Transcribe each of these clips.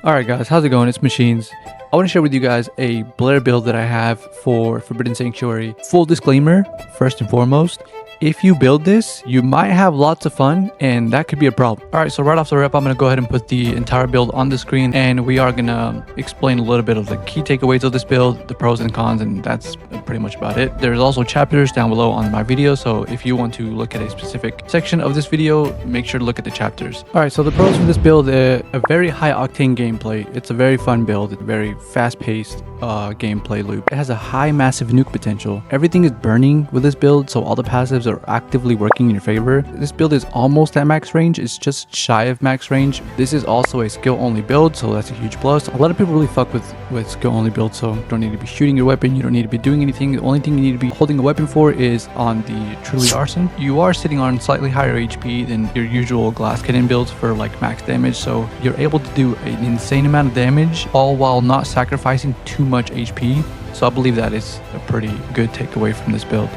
Alright guys, how's it going? It's Machines. I want to share with you guys a Blair build that I have for Forbidden Sanctuary. Full disclaimer, first and foremost, if you build this, you might have lots of fun and that could be a problem. Alright, so right off the rip, I'm going to go ahead and put the entire build on the screen and we are going to explain a little bit of the key takeaways of this build, the pros and cons, and that's pretty much about it. There's also chapters down below on my video, so if you want to look at a specific section of this video, make sure to look at the chapters. Alright, so the pros for this build, a very high octane gameplay. It's a very fun build, it's a very fast-paced gameplay loop. It has a high massive nuke potential. Everything is burning with this build, so all the passives are actively working in your favor. This build is almost at max range. It's just shy of max range. This is also a skill only build, so that's a huge plus. A lot of people really fuck with skill only build, so you don't need to be shooting your weapon, you don't need to be doing anything. The only thing you need to be holding a weapon for is on the truly arson. You are sitting on slightly higher HP than your usual glass cannon builds for like max damage, so you're able to do an insane amount of damage all while not sacrificing too much HP. So I believe that is a pretty good takeaway from this build.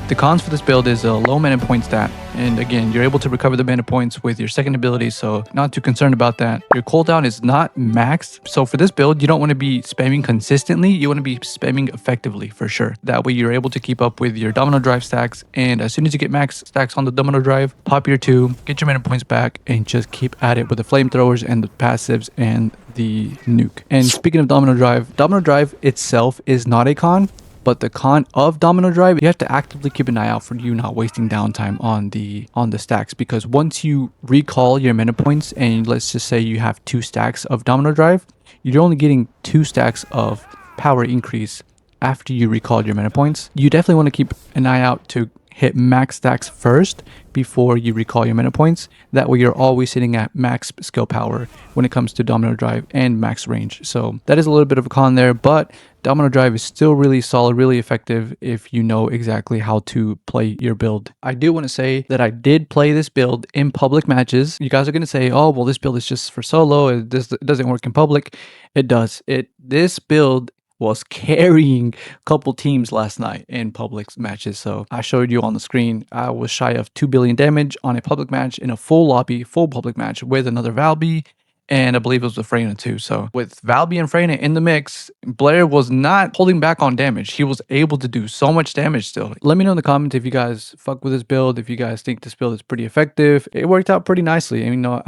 The cons for this build is a low mana point stat, and again, you're able to recover the mana points with your second ability, so not too concerned about that. Your cooldown is not maxed, so for this build, you don't want to be spamming consistently, you want to be spamming effectively for sure. That way you're able to keep up with your domino drive stacks, and as soon as you get max stacks on the domino drive, pop your 2, get your mana points back, and just keep at it with the flamethrowers and the passives and the nuke. And speaking of domino drive itself is not a con. But the con of domino drive, you have to actively keep an eye out for you not wasting downtime on the stacks, because once you recall your mana points and let's just say you have 2 stacks of domino drive, you're only getting 2 stacks of power increase after you recall your mana points. You definitely want to keep an eye out to hit max stacks first before you recall your mana points. That way you're always sitting at max skill power when it comes to domino drive and max range. So that is a little bit of a con there, but domino drive is still really solid, really effective if you know exactly how to play your build. I do want to say that I did play this build in public matches. You guys are going to say, oh, well, this build is just for solo. It doesn't work in public. It does. This build was carrying a couple teams last night in public matches. So I showed you on the screen, I was shy of 2 billion damage on a public match in a full lobby, full public match with another Valby, and I believe it was with Freyna too. So with Valby and Freyna in the mix, Blair was not holding back on damage. He was able to do so much damage still. Let me know in the comments if you guys fuck with this build, if you guys think this build is pretty effective. It worked out pretty nicely. I mean, no,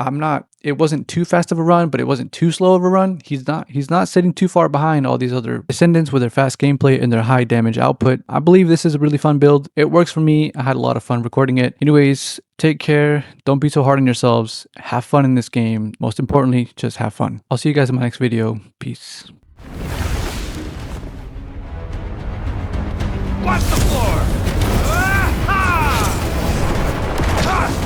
it wasn't too fast of a run, but it wasn't too slow of a run. He's not sitting too far behind all these other Descendants with their fast gameplay and their high damage output. I believe this is a really fun build. It works for me. I had a lot of fun recording it. Anyways, take care. Don't be so hard on yourselves. Have fun in this game. Most importantly, just have fun. I'll see you guys in my next video. Peace. Watch the floor! Ah-ha! Ha!